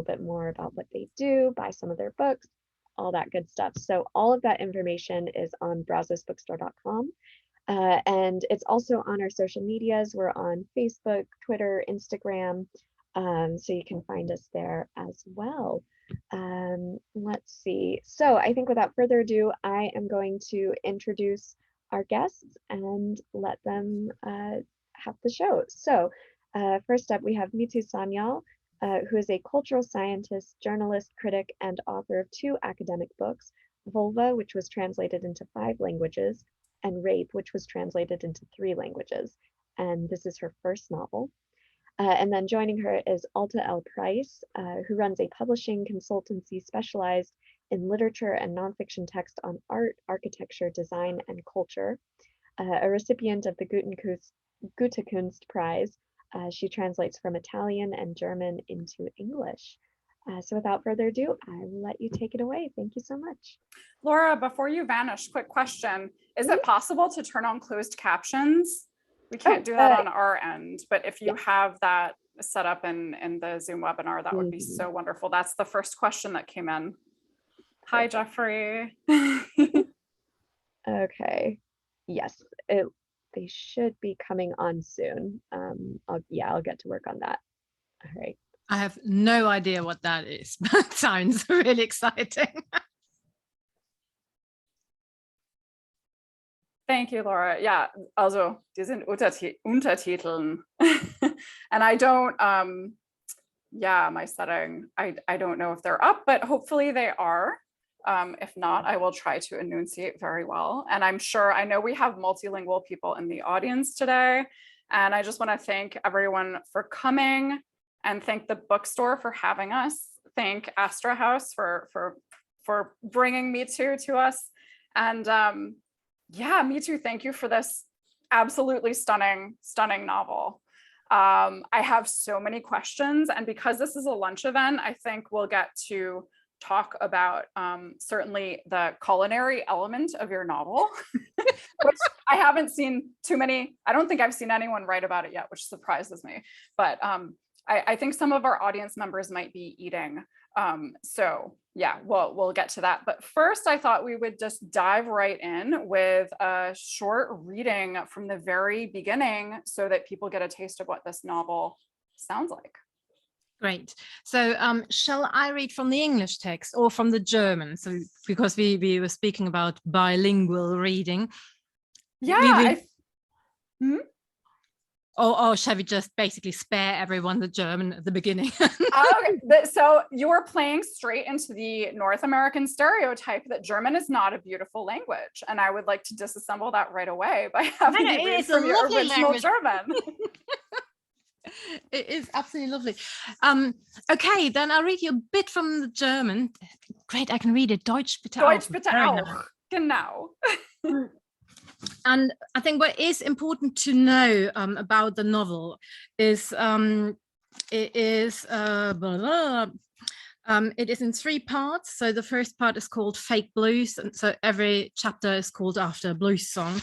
little bit more about what they do, buy some of their books, all that good stuff. So all of that information is on brazosbookstore.com. And it's also on our social medias. We're on Facebook, Twitter, Instagram. So you can find us there as well. Let's see. So I think without further ado, I am going to introduce our guests and let them have the show. So first up, we have Mithu Sanyal, who is a cultural scientist, journalist, critic, and author of 2 academic books, Vulva, which was translated into 5 languages, and Rape, which was translated into 3 languages. And this is her first novel. And then joining her is Alta L. Price, who runs a publishing consultancy specialized in literature and nonfiction text on art, architecture, design, and culture. A recipient of the Goethekunst Prize, she translates from Italian and German into English. So without further ado, I will let you take it away. Thank you so much. Laura, before you vanish, quick question. Is it possible to turn on closed captions? We can't do that on our end, but if you have that set up in the Zoom webinar, that would be so wonderful. That's the first question that came in. Hi, Jeffrey. Okay. Yes, they should be coming on soon. I'll get to work on that. All right. I have no idea what that is, but it sounds really exciting. Thank you, Laura. Yeah, also, die sind Untertiteln. And I don't, yeah, my setting, I don't know if they're up, but hopefully they are. If not, I will try to enunciate very well. And I'm sure, I know we have multilingual people in the audience today. And I just want to thank everyone for coming and thank the bookstore for having us. Thank Astra House for bringing Mithu to us. And yeah, Mithu, thank you for this absolutely stunning novel. I have so many questions, and because this is a lunch event, I think we'll get to talk about certainly the culinary element of your novel, which I haven't seen too many. I don't think I've seen anyone write about it yet, which surprises me. But I think some of our audience members might be eating. So yeah, we'll get to that. But first, I thought we would just dive right in with a short reading from the very beginning so that people get a taste of what this novel sounds like. Great. So shall I read from the English text or from the German? So because we were speaking about bilingual reading. Yeah. Or shall we just basically spare everyone the German at the beginning? Okay. So you are playing straight into the North American stereotype that German is not a beautiful language. And I would like to disassemble that right away by having you read from your original German. It is absolutely lovely. Okay, then I'll read you a bit from the German. Great, I can read it. Deutsch bitte auch. Deutsch bitte auch. Genau. And I think what is important to know about the novel is it is in 3 parts. So the first part is called Fake Blues, and so every chapter is called after a blues song.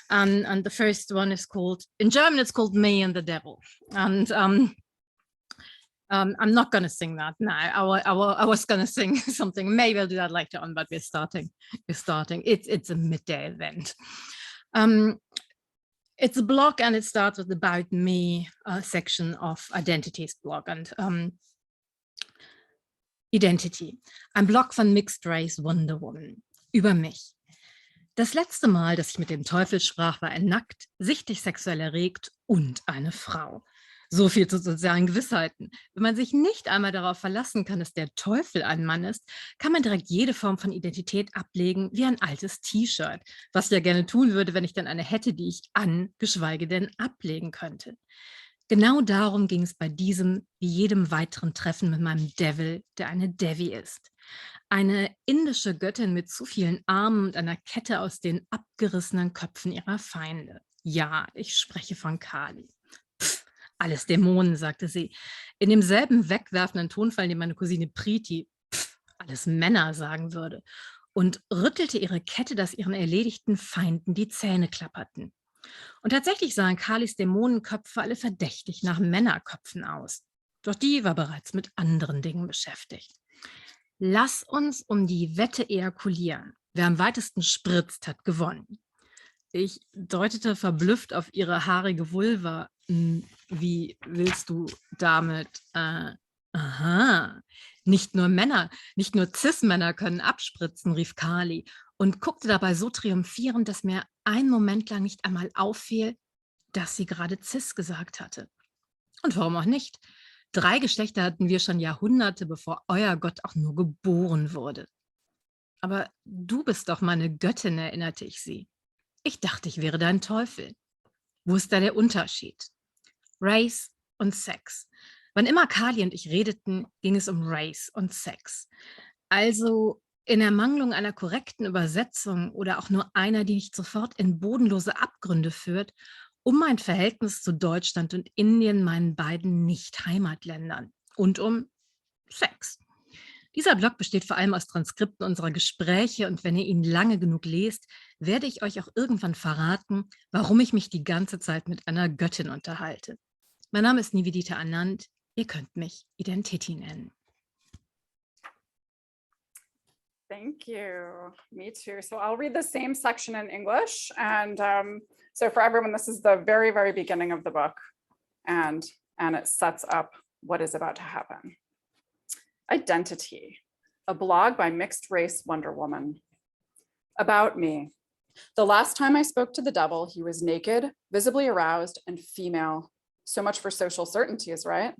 And the first one is called, in German, it's called Me and the Devil. And I'm not going to sing that now. I was going to sing something. Maybe I'll do that later on, but we're starting. It's a midday event. It's a blog, and it starts with About Me section of Identity's blog. And Identity, ein Blog von Mixed Race Wonder Woman, über mich. Das letzte Mal, dass ich mit dem Teufel sprach, war er nackt, sichtlich sexuell erregt und eine Frau. So viel zu sozialen Gewissheiten. Wenn man sich nicht einmal darauf verlassen kann, dass der Teufel ein Mann ist, kann man direkt jede Form von Identität ablegen, wie ein altes T-Shirt, was ich ja gerne tun würde, wenn ich dann eine hätte, die ich geschweige denn ablegen könnte. Genau darum ging es bei diesem, wie jedem weiteren Treffen mit meinem Devil, der eine Devi ist. Eine indische Göttin mit zu vielen Armen und einer Kette aus den abgerissenen Köpfen ihrer Feinde. Ja, ich spreche von Kali. Pff, alles Dämonen, sagte sie, in demselben wegwerfenden Tonfall, den meine Cousine Priti, alles Männer, sagen würde, und rüttelte ihre Kette, dass ihren erledigten Feinden die Zähne klapperten. Und tatsächlich sahen Kalis Dämonenköpfe alle verdächtig nach Männerköpfen aus. Doch die war bereits mit anderen Dingen beschäftigt. Lass uns um die Wette ejakulieren. Wer am weitesten spritzt, hat gewonnen. Ich deutete verblüfft auf ihre haarige Vulva. Wie willst du damit? Aha. Nicht nur Cis-Männer können abspritzen, rief Kali und guckte dabei so triumphierend, dass mir einen Moment lang nicht einmal auffiel, dass sie gerade Cis gesagt hatte. Und warum auch nicht? 3 Geschlechter hatten wir schon Jahrhunderte, bevor euer Gott auch nur geboren wurde. Aber du bist doch meine Göttin, erinnerte ich sie. Ich dachte, ich wäre dein Teufel. Wo ist da der Unterschied? Race und Sex. Wann immer Kali und ich redeten, ging es um Race und Sex. Also in Ermangelung einer korrekten Übersetzung oder auch nur einer, die nicht sofort in bodenlose Abgründe führt, um mein Verhältnis zu Deutschland und Indien, meinen beiden Nicht-Heimatländern, und um Sex. Dieser Blog besteht vor allem aus Transkripten unserer Gespräche und wenn ihr ihn lange genug lest, werde ich euch auch irgendwann verraten, warum ich mich die ganze Zeit mit einer Göttin unterhalte. Mein Name ist Nivedita Anand, ihr könnt mich Identitti nennen. Thank you. Me too. So I'll read the same section in English. And so for everyone, this is the very, very beginning of the book. And it sets up what is about to happen. Identity, a blog by mixed race Wonder Woman. About me. The last time I spoke to the devil, he was naked, visibly aroused, and female. So much for social certainties, right?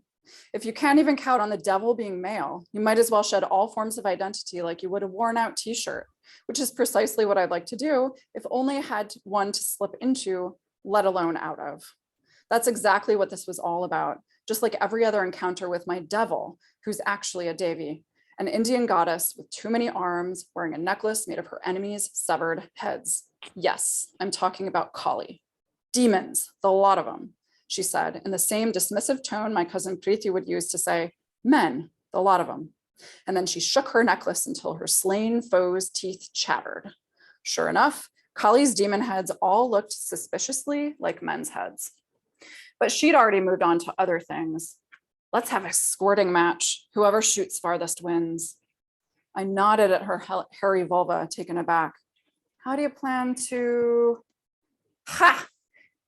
If you can't even count on the devil being male, you might as well shed all forms of identity like you would a worn out t-shirt, which is precisely what I'd like to do if only I had one to slip into, let alone out of. That's exactly what this was all about, just like every other encounter with my devil, who's actually a Devi, an Indian goddess with too many arms, wearing a necklace made of her enemies' severed heads. Yes, I'm talking about Kali. Demons, the lot of them, she said, in the same dismissive tone my cousin Preeti would use to say, men, the lot of them. And then she shook her necklace until her slain foe's teeth chattered. Sure enough, Kali's demon heads all looked suspiciously like men's heads. But she'd already moved on to other things. Let's have a squirting match. Whoever shoots farthest wins. I nodded at her hairy vulva, taken aback. How do you plan to... Ha!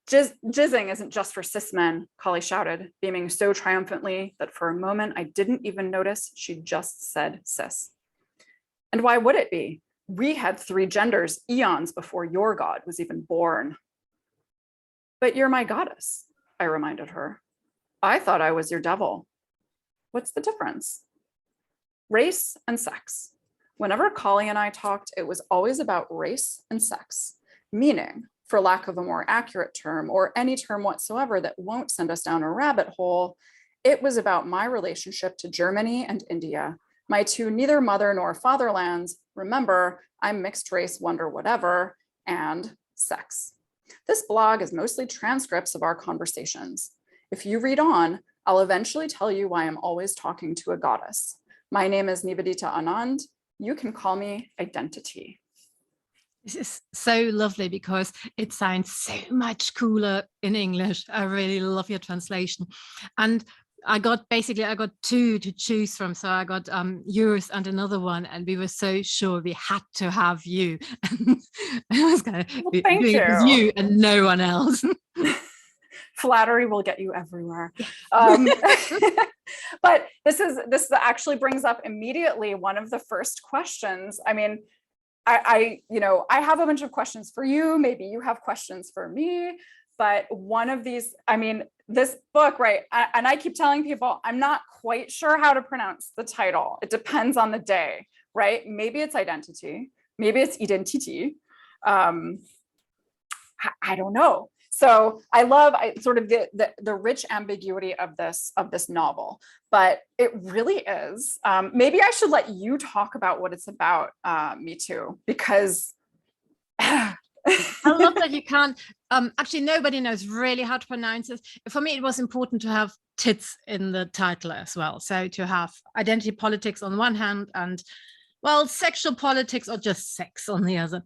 Jizzing isn't just for cis men, Kali shouted, beaming so triumphantly that for a moment I didn't even notice she'd just said cis. And why would it be? We had 3 genders eons before your god was even born. But you're my goddess, I reminded her. I thought I was your devil. What's the difference? Race and sex. Whenever Kali and I talked, it was always about race and sex, meaning, for lack of a more accurate term or any term whatsoever that won't send us down a rabbit hole, it was about my relationship to Germany and India, my 2 neither mother nor fatherlands. Remember, I'm mixed race wonder whatever, and sex. This blog is mostly transcripts of our conversations. If you read on, I'll eventually tell you why I'm always talking to a goddess. My name is Nivedita Anand. You can call me Identitti. This is so lovely because it sounds so much cooler in English. I really love your translation. And I got 2 to choose from. So I got yours and another one, and we were so sure we had to have you. I was going to be doing it with you and no one else. Flattery will get you everywhere. But this actually brings up immediately one of the first questions. I mean, I have a bunch of questions for you. Maybe you have questions for me, but one of these, I mean, this book, right? And I keep telling people, I'm not quite sure how to pronounce the title. It depends on the day, right? Maybe it's Identity, maybe it's Identitti. I don't know. So I love sort of the rich ambiguity of this novel, but it really is. Maybe I should let you talk about what it's about, Mithu, because I love that you can't. Actually, nobody knows really how to pronounce it. For me, it was important to have tits in the title as well. So to have identity politics on one hand and, well, sexual politics or just sex on the other.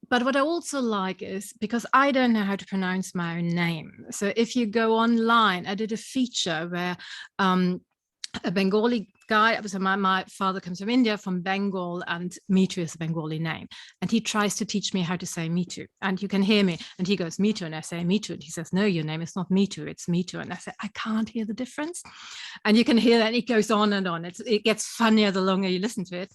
but what I also like is, because I don't know how to pronounce my own name. So if you go online, I did a feature where a Bengali guy, so my father comes from India, from Bengal, and Mithu is a Bengali name. And he tries to teach me how to say Mithu. And you can hear me. And he goes, Mithu. And I say, Mithu. And he says, no, your name is not Mithu, it's Mithu. And I say, I can't hear the difference. And you can hear that. And it goes on and on. It gets funnier the longer you listen to it.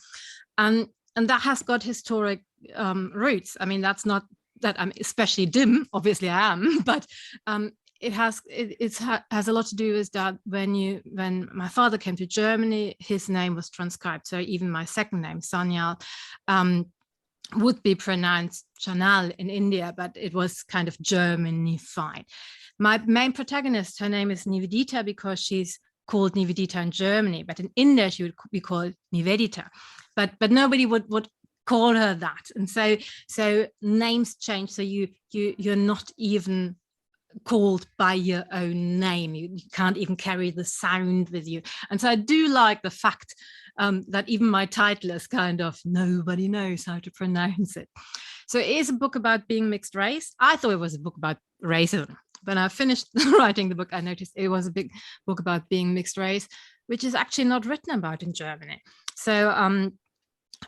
And that has got historic roots. I mean, that's not that I'm especially dim, obviously I am, but it has a lot to do with that when my father came to Germany, his name was transcribed. So even my second name, Sanyal, would be pronounced Chanal in India, but it was kind of Germanified. My main protagonist, her name is Nivedita because she's called Nivedita in Germany, but in India she would be called Nivedita. But nobody would call her that. And so names change. So you're not even called by your own name. You can't even carry the sound with you. And so I do like the fact that even my title is kind of nobody knows how to pronounce it. So it is a book about being mixed race. I thought it was a book about racism. When I finished writing the book, I noticed it was a big book about being mixed race, which is actually not written about in Germany. So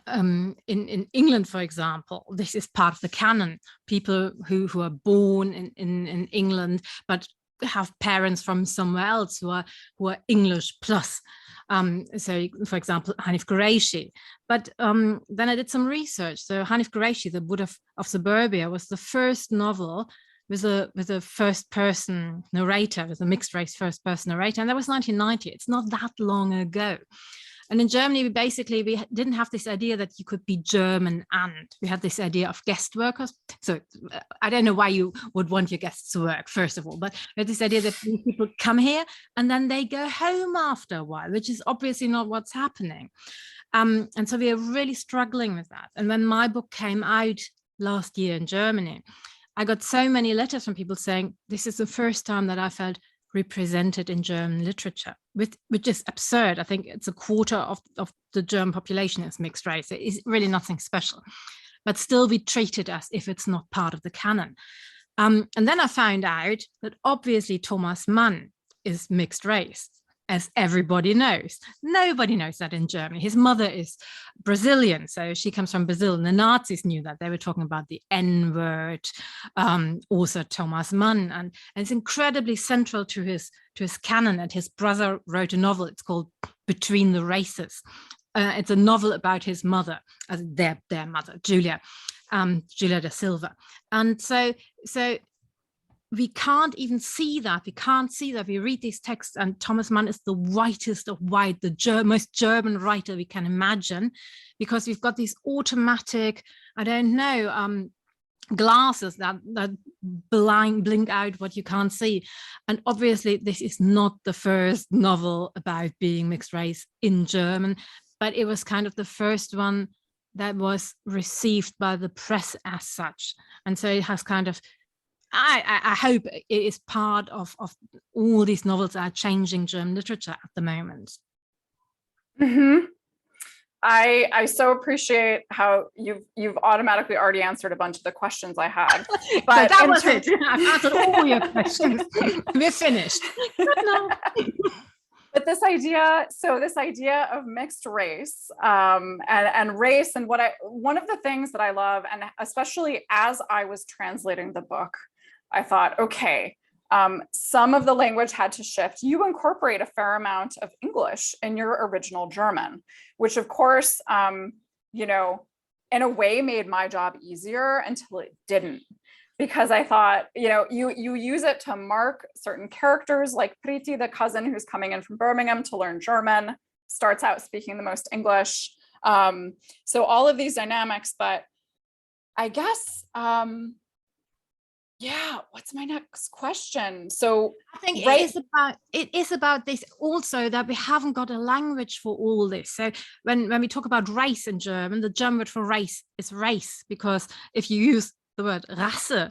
in England, for example, this is part of the canon. People who are born in England but have parents from somewhere else who are English plus. So, for example, Hanif Qureshi. But then I did some research. So Hanif Qureshi, The Wood of Suburbia, was the first novel with a first-person narrator, with a mixed-race first-person narrator, and that was 1990. It's not that long ago. And in Germany, we didn't have this idea that you could be German and. We had this idea of guest workers. So I don't know why you would want your guests to work, first of all, but we had this idea that people come here and then they go home after a while, which is obviously not what's happening. And so we are really struggling with that. And when my book came out last year in Germany, I got so many letters from people saying, this is the first time that I felt represented in German literature, which is absurd. I think it's a quarter of the German population is mixed race. It is really nothing special, but still we treat it as if it's not part of the canon. And then I found out that obviously Thomas Mann is mixed race, as everybody knows. Nobody knows that in Germany. His mother is Brazilian, so she comes from Brazil, and the Nazis knew that. They were talking about the N-word, also Thomas Mann, and it's incredibly central to his canon. And his brother wrote a novel. It's called Between the Races. It's a novel about his mother, their mother, Julia da Silva. And so we can't even see that. We can't see that. We read these texts, and Thomas Mann is the whitest of white, the most German writer we can imagine, because we've got these automatic, I don't know, glasses that blink out what you can't see. And obviously, this is not the first novel about being mixed race in German, but it was kind of the first one that was received by the press as such. And so it has kind of, I hope it is part of all these novels that are changing German literature at the moment. Mm-hmm. I so appreciate how you've automatically already answered a bunch of the questions I had. But so that was it. I've answered all your questions. We're finished. But this idea of mixed race and race, and one of the things that I love, and especially as I was translating the book, I thought, okay, some of the language had to shift. You incorporate a fair amount of English in your original German, which of course, in a way made my job easier until it didn't. Because I thought, you use it to mark certain characters, like Priti, the cousin who's coming in from Birmingham to learn German, starts out speaking the most English. So all of these dynamics, but I guess, what's my next question? So I think it is about this also, that we haven't got a language for all this. So when we talk about race in German, the German word for race is race, because if you use the word Rasse,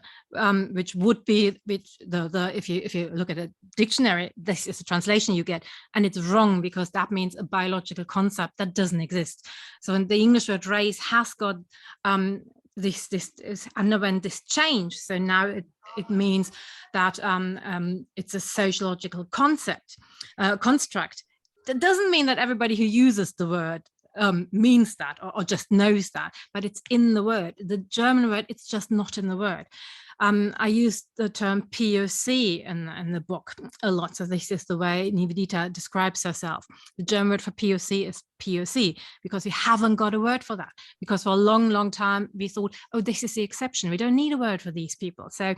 which would be if you look at a dictionary, this is a translation you get, and it's wrong, because that means a biological concept that doesn't exist. So the English word race has got this is underwent this change. So now it means that it's a sociological construct. That doesn't mean that everybody who uses the word means that or just knows that, but it's in the word. The German word, it's just not in the word. I use the term POC in the book a lot. So this is the way Nivedita describes herself. The German word for POC is POC, because we haven't got a word for that. Because for a long, long time, we thought, oh, this is the exception. We don't need a word for these people. So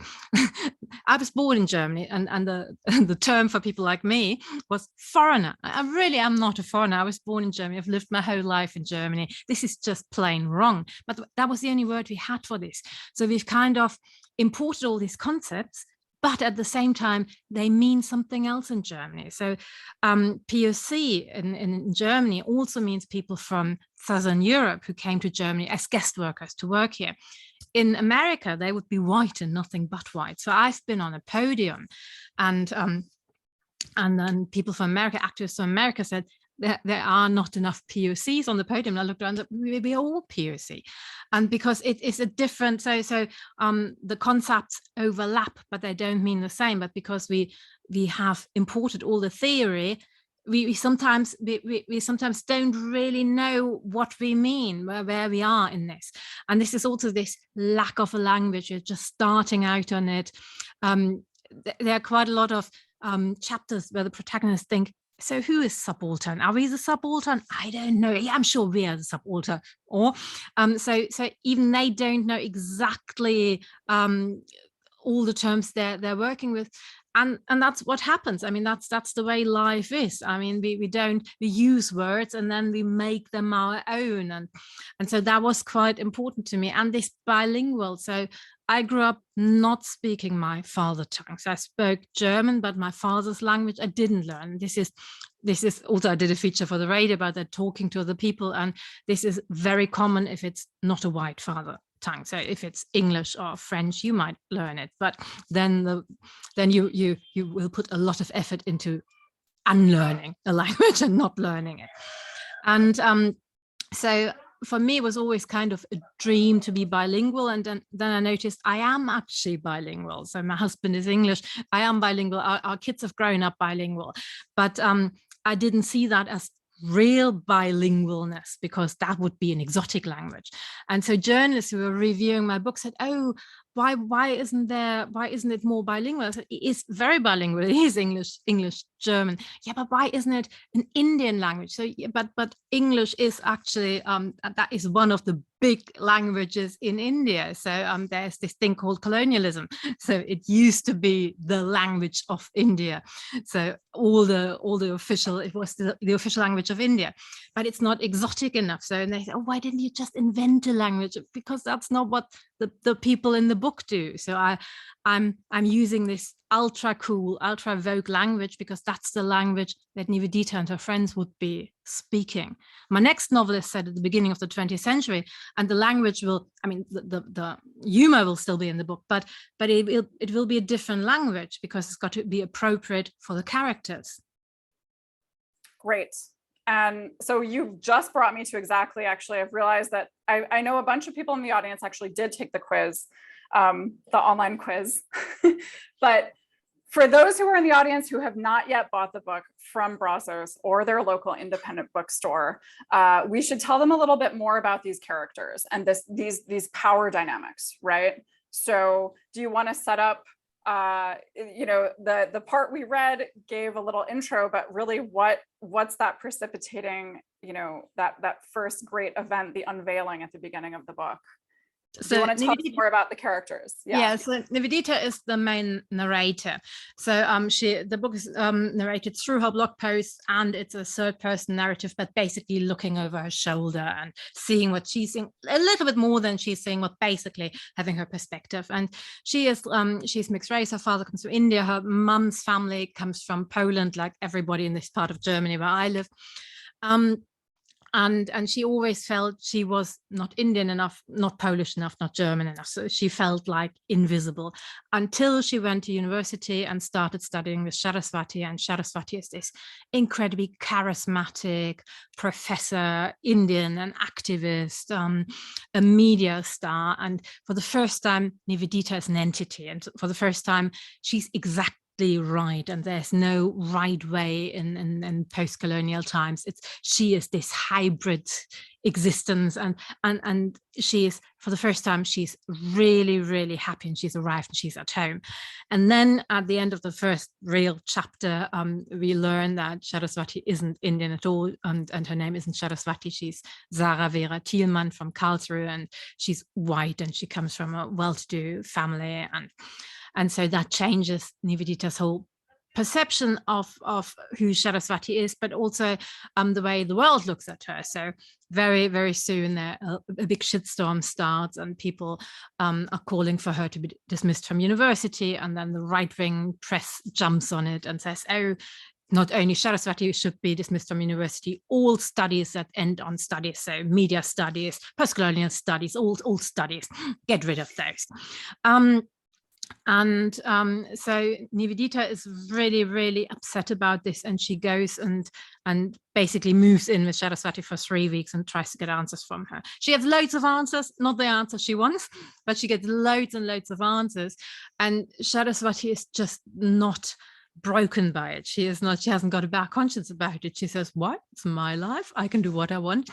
I was born in Germany, and the term for people like me was foreigner. I really am not a foreigner. I was born in Germany. I've lived my whole life in Germany. This is just plain wrong. But that was the only word we had for this. So we've kind of imported all these concepts, but at the same time, they mean something else in Germany. So POC in Germany also means people from Southern Europe who came to Germany as guest workers to work here. In America, they would be white and nothing but white. So I've been on a podium, and then people from America, activists from America, said, there are not enough POCs on the podium. And I looked around, we are all POC. And because it is a different, so the concepts overlap, but they don't mean the same. But because we have imported all the theory, we sometimes don't really know what we mean, where we are in this. And this is also this lack of a language. You're just starting out on it. There are quite a lot of chapters where the protagonists think, so who is subaltern? Are we the subaltern? I don't know. Yeah, I'm sure we are the subaltern. Or so even they don't know exactly all the terms they're working with. And that's what happens. I mean, that's the way life is. I mean, we use words and then we make them our own. And so that was quite important to me. And this bilingual. So I grew up not speaking my father tongue. So I spoke German, but my father's language I didn't learn. This is also, I did a feature for the radio about that, talking to other people. And this is very common if it's not a white father tongue. So if it's English or French, you might learn it, but then you will put a lot of effort into unlearning a language and not learning it. And so for me, it was always kind of a dream to be bilingual. And then I noticed I am actually bilingual. So my husband is English. I am bilingual. Our kids have grown up bilingual, but I didn't see that as real bilingualness, because that would be an exotic language. And so journalists who were reviewing my book said, oh, why isn't it more bilingual? I said, it is very bilingual. It is English, German. Yeah, but why isn't it an Indian language? So, yeah, but English is actually that is one of the big languages in India. So there's this thing called colonialism. So it used to be the language of India. So all the official, it was the official language of India, but it's not exotic enough. So they say, oh, why didn't you just invent a language? Because that's not what the people in the book do. So I'm using this ultra cool, ultra vogue language because that's the language that Nivedita and her friends would be speaking. My next novelist said at the beginning of the 20th century, and the language will, I mean, the humor will still be in the book, but it will be a different language because it's got to be appropriate for the characters. Great. And so you've just brought me to exactly, actually, I've realized that I know a bunch of people in the audience actually did take the quiz, the online quiz. But for those who are in the audience who have not yet bought the book from Brazos or their local independent bookstore, we should tell them a little bit more about these characters and these power dynamics, right? So do you want to set up, the part we read gave a little intro, but really what's that precipitating, that first great event, the unveiling at the beginning of the book? So you want to talk more about the characters? Yeah, so Nivedita is the main narrator. So the book is narrated through her blog posts, and it's a third-person narrative, but basically looking over her shoulder and seeing what she's seeing, a little bit more than she's seeing, but basically having her perspective. And she's mixed race. Her father comes from India. Her mum's family comes from Poland, like everybody in this part of Germany where I live. And she always felt she was not Indian enough, not Polish enough, not German enough. So she felt like invisible until she went to university and started studying with Saraswati. And Saraswati is this incredibly charismatic professor, Indian, an activist, a media star. And for the first time, Nivedita is an entity. And for the first time, she's exactly right, and there's no right way in post-colonial times. She is this hybrid existence, and she is, for the first time, she's really, really happy, and she's arrived and she's at home. And then at the end of the first real chapter, we learn that Saraswati isn't Indian at all, and her name isn't Saraswati. She's Zara Vera Thielmann from Karlsruhe, and she's white, and she comes from a well-to-do family, and so that changes Nivedita's whole perception of who Saraswati is, but also the way the world looks at her. So very, very soon a big shitstorm starts, and people are calling for her to be dismissed from university. And then the right-wing press jumps on it and says, oh, not only Saraswati should be dismissed from university, all studies that end on studies, so media studies, post-colonial studies, all studies, get rid of those. So Nivedita is really, really upset about this, and she goes and basically moves in with Saraswati for 3 weeks and tries to get answers from her. She gets loads of answers, not the answers she wants, but she gets loads and loads of answers. And Saraswati is just not broken by it. She hasn't got a bad conscience about it. She says, what? It's my life. I can do what I want.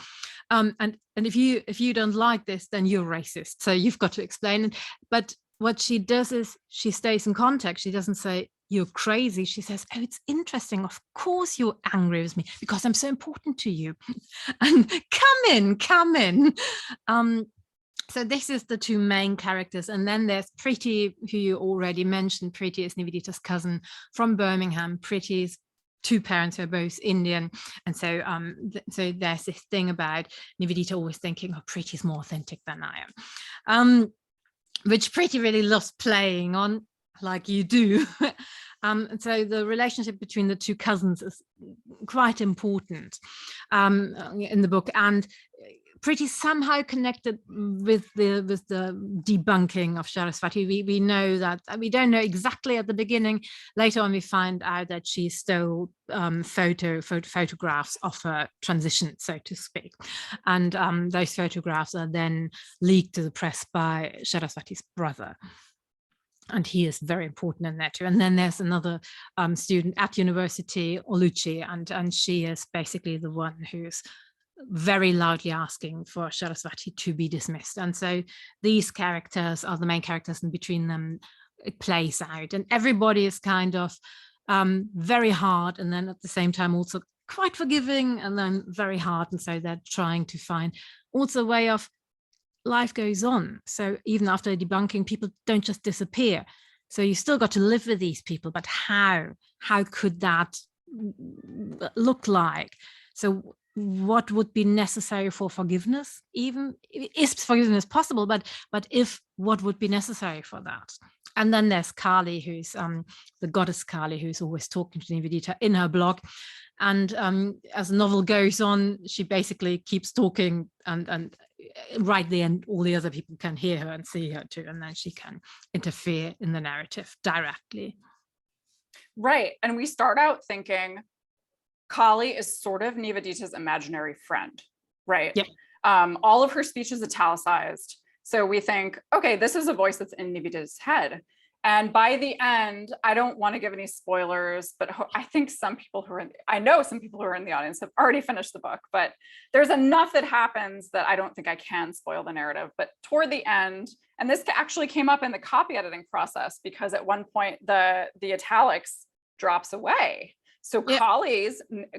And if you don't like this, then you're racist. So you've got to explain it. But what she does is she stays in context. She doesn't say, you're crazy. She says, oh, it's interesting. Of course you're angry with me because I'm so important to you. And come in. So this is the two main characters. And then there's Pretty, who you already mentioned. Pretty is Nivedita's cousin from Birmingham. Pretty's two parents who are both Indian. And so so there's this thing about Nivedita always thinking, oh, Pretty's more authentic than I am. Which Pretty really loves playing on, like you do. And so the relationship between the two cousins is quite important in the book. And Pretty somehow connected with the debunking of Saraswati. We know that, we don't know exactly at the beginning. Later on, we find out that she stole photographs of her transition, so to speak. And those photographs are then leaked to the press by Saraswati's brother. And he is very important in that too. And then there's another student at university, Oluchi, and she is basically the one who's very loudly asking for Saraswati to be dismissed. And so these characters are the main characters, and between them it plays out. And everybody is kind of very hard, and then at the same time also quite forgiving, and then very hard. And so they're trying to find also a way of life goes on. So even after debunking, people don't just disappear. So you still got to live with these people, but how could that look like? So what would be necessary for forgiveness? Even is forgiveness possible, but if, what would be necessary for that? And then there's Kali, who's the goddess Kali, who's always talking to Nivedita in her blog. And as the novel goes on, she basically keeps talking, and right at the end, all the other people can hear her and see her too, and then she can interfere in the narrative directly. Right, and we start out thinking Kali is sort of Nivedita's imaginary friend, right? Yeah. All of her speech is italicized. So we think, okay, this is a voice that's in Nivedita's head. And by the end, I don't want to give any spoilers, but I think some people who are I know some people who are in the audience have already finished the book, but there's enough that happens that I don't think I can spoil the narrative. But toward the end, and this actually came up in the copy editing process, because at one point the italics drops away. So yeah.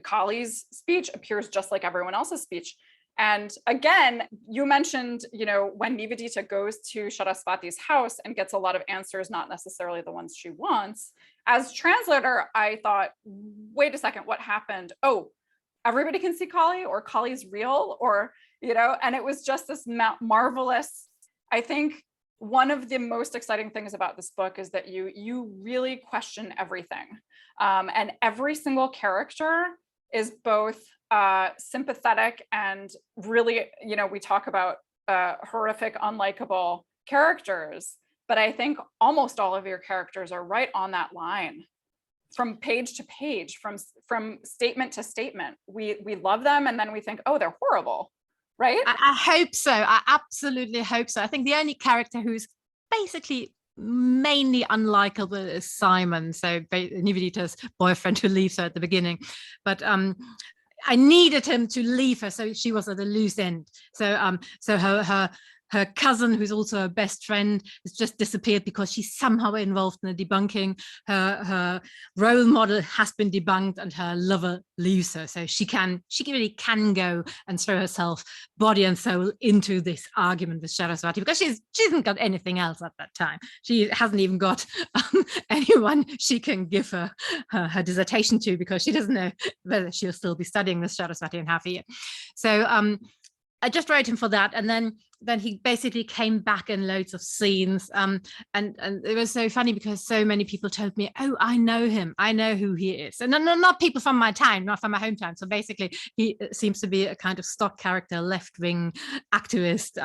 Kali's speech appears just like everyone else's speech. And again, you mentioned, when Nivedita goes to Saraswati's house and gets a lot of answers, not necessarily the ones she wants. As translator, I thought, wait a second, what happened? Oh, everybody can see Kali, or Kali's real, or, and it was just this marvelous. I think one of the most exciting things about this book is that you really question everything. And every single character is both sympathetic and really, you know, we talk about horrific, unlikable characters, but I think almost all of your characters are right on that line. From page to page, from statement to statement, we love them, and then we think, oh, they're horrible, right? I hope so. I absolutely hope so. I think the only character who's basically mainly unlikable is Simon, so Nivedita's boyfriend who leaves her at the beginning. But I needed him to leave her, so she was at a loose end. So so her cousin, who's also her best friend, has just disappeared because she's somehow involved in the debunking. Her role model has been debunked, and her lover leaves her. So she really can go and throw herself body and soul into this argument with Saraswati, because she hasn't got anything else at that time. She hasn't even got anyone she can give her dissertation to, because she doesn't know whether she'll still be studying with Saraswati in half a year. So I just wrote him for that, and then he basically came back in loads of scenes, and it was so funny because so many people told me, oh, I know him, I know who he is, and not people from my town, not from my hometown. So basically he seems to be a kind of stock character, left-wing activist,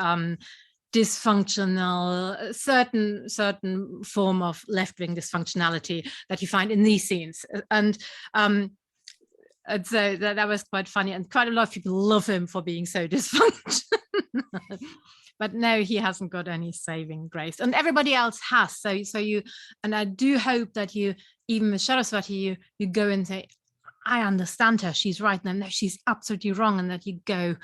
dysfunctional, certain form of left-wing dysfunctionality that you find in these scenes. And so that was quite funny, and quite a lot of people love him for being so dysfunctional. But no, he hasn't got any saving grace, and everybody else has. So you, and I do hope that you, even with Saraswati, you go and say, I understand her, she's right, and no, she's absolutely wrong, and that you go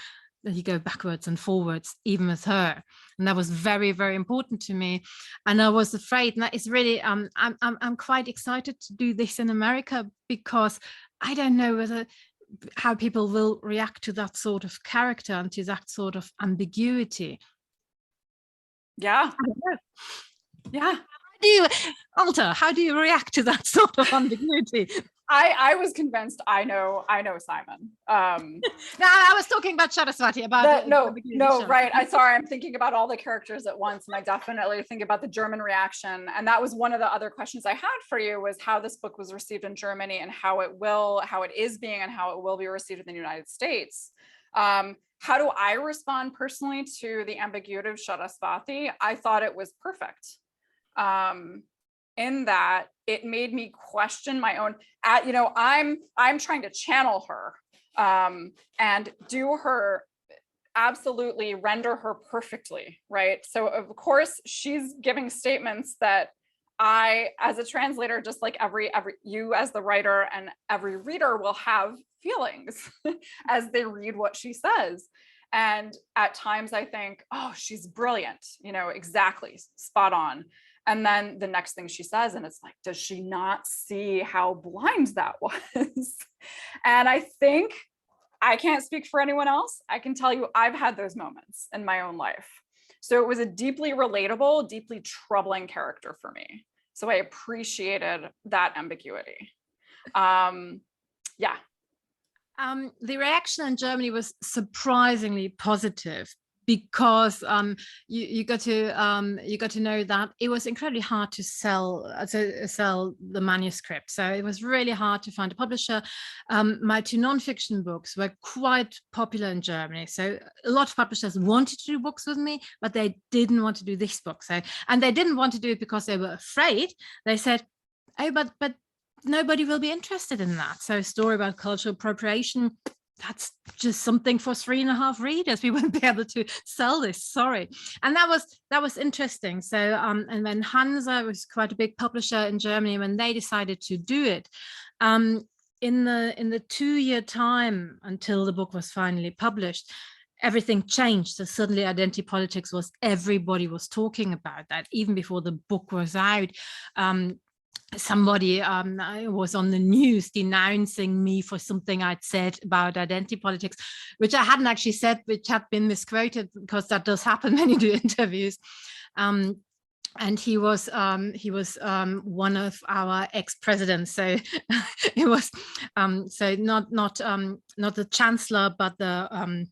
backwards and forwards even with her. And that was very, very important to me. And I was afraid, and that is really I'm quite excited to do this in America, because I don't know how people will react to that sort of character and to that sort of ambiguity. Yeah. Yeah. How do you react to that sort of ambiguity? I was convinced I know Simon. No, I was talking about Saraswati, about no, right. Sorry, I'm thinking about all the characters at once, and I definitely think about the German reaction. And that was one of the other questions I had for you, was how this book was received in Germany, and how it is being, and how it will be received in the United States. How do I respond personally to the ambiguity of Saraswati? I thought it was perfect. In that it made me question my own, I'm trying to channel her and do her, absolutely render her perfectly, right? So of course she's giving statements that I, as a translator, just like every you as the writer and every reader, will have feelings as they read what she says. And at times I think, oh, she's brilliant, exactly, spot on. And then the next thing she says, and it's like, does she not see how blind that was? And I think, I can't speak for anyone else, I can tell you I've had those moments in my own life. So it was a deeply relatable, deeply troubling character for me. So I appreciated that ambiguity. Yeah. The reaction in Germany was surprisingly positive, because you got to know that it was incredibly hard to sell the manuscript. So it was really hard to find a publisher. My two nonfiction books were quite popular in Germany, so a lot of publishers wanted to do books with me, but they didn't want to do this book. And they didn't want to do it because they were afraid. They said, oh, but nobody will be interested in that. So a story about cultural appropriation, that's just something for 3.5 readers. We wouldn't be able to sell this, sorry. And that was interesting. So and then Hansa was quite a big publisher in Germany. When they decided to do it, in the 2-year time until the book was finally published, everything changed. So suddenly identity politics everybody was talking about that, even before the book was out. Somebody was on the news denouncing me for something I'd said about identity politics, which I hadn't actually said, which had been misquoted, because that does happen when you do interviews. And he was one of our ex-presidents, so it was so not the chancellor, but the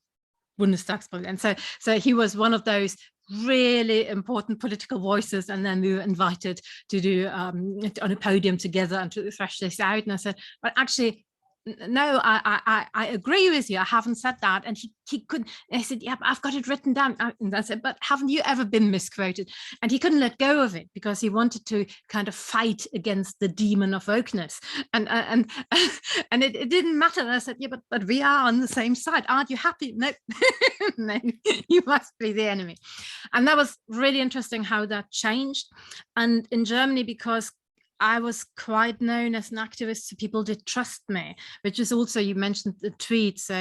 Bundestagspräsident. So he was one of those really important political voices, and then we were invited to do on a podium together and to thrash this out. And I said, well, actually, no, I agree with you. I haven't said that. And he couldn't. I said, yeah, I've got it written down. And I said, but haven't you ever been misquoted? And he couldn't let go of it because he wanted to kind of fight against the demon of wokeness. And it didn't matter. And I said, yeah, but we are on the same side. Aren't you happy? No, no, you must be the enemy. And that was really interesting how that changed. And in Germany, because I was quite known as an activist, so people did trust me, which is also, you mentioned the tweet. So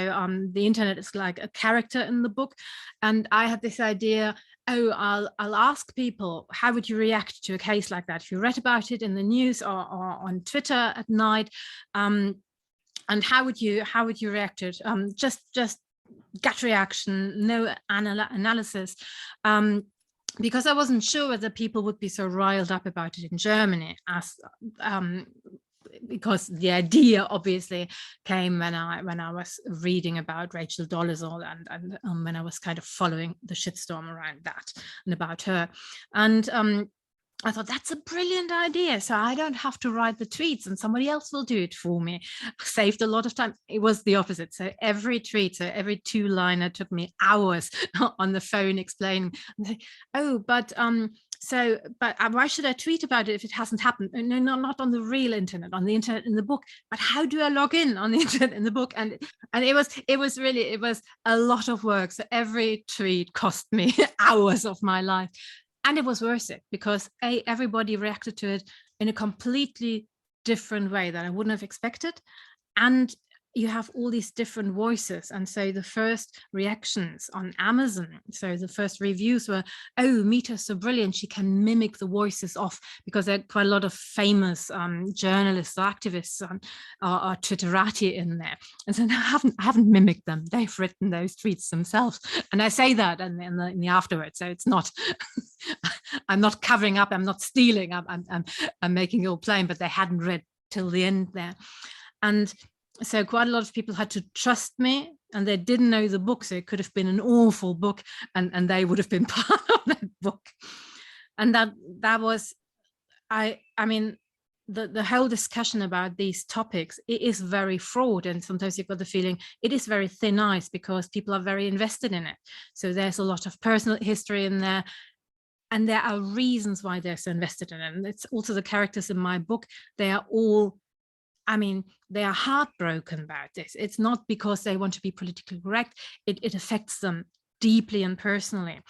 the internet is like a character in the book. And I had this idea, oh, I'll ask people, how would you react to a case like that? If you read about it in the news or on Twitter at night, and how would you react to it? Just gut reaction, no analysis. Because I wasn't sure whether people would be so riled up about it in Germany, as because the idea obviously came when I was reading about Rachel Dolezal and when I was kind of following the shitstorm around that and about her. And I thought, that's a brilliant idea. So I don't have to write the tweets and somebody else will do it for me. Saved a lot of time. It was the opposite. So every tweet, so every two-liner took me hours on the phone explaining, oh, but why should I tweet about it if it hasn't happened? No, not on the real internet, on the internet in the book. But how do I log in on the internet in the book? And it was really a lot of work. So every tweet cost me hours of my life. And it was worth it because everybody reacted to it in a completely different way that I wouldn't have expected. And you have all these different voices. And so the first reactions on Amazon, so the first reviews were, oh, Mita's so brilliant, she can mimic the voices of, because there are quite a lot of famous journalists or activists or Twitterati in there. And so I haven't mimicked them. They've written those tweets themselves. And I say that in the afterwards. So it's not, I'm not covering up, I'm not stealing, I'm making it all plain, but they hadn't read till the end there. And so quite a lot of people had to trust me, and they didn't know the book, so it could have been an awful book, and they would have been part of that book. And that was, I mean, the whole discussion about these topics, it is very fraught, and sometimes you've got the feeling it is very thin ice because people are very invested in it. So there's a lot of personal history in there, and there are reasons why they're so invested in it. And it's also the characters in my book, they are all, I mean, they are heartbroken about this. It's not because they want to be politically correct. It affects them deeply and personally.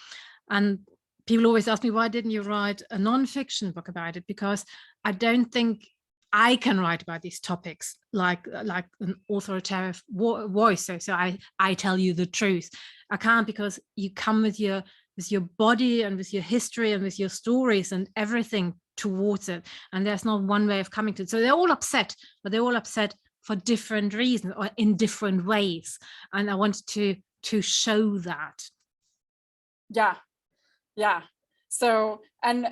And people always ask me, why didn't you write a non-fiction book about it? Because I don't think I can write about these topics like an authoritative voice. So I tell you the truth. I can't, because you come with your body and with your history and with your stories and everything towards it, and there's not one way of coming to it. So they're all upset, but they're all upset for different reasons or in different ways, and I wanted to show that. Yeah. So, and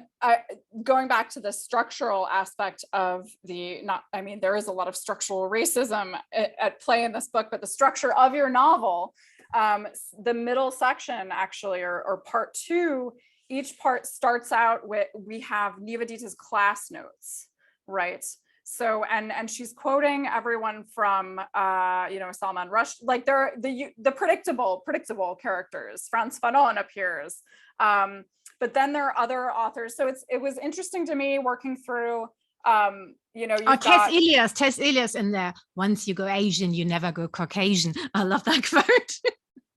going back to the structural aspect of there is a lot of structural racism at play in this book, but the structure of your novel, the middle section actually, or part 2, each part starts out with, we have Nivedita's class notes, right? So, and she's quoting everyone from, Salman Rushdie, like they're the predictable characters. Frantz Fanon appears, but then there are other authors. So it was interesting to me working through, Tess Elias in there. Once you go Asian, you never go Caucasian. I love that quote.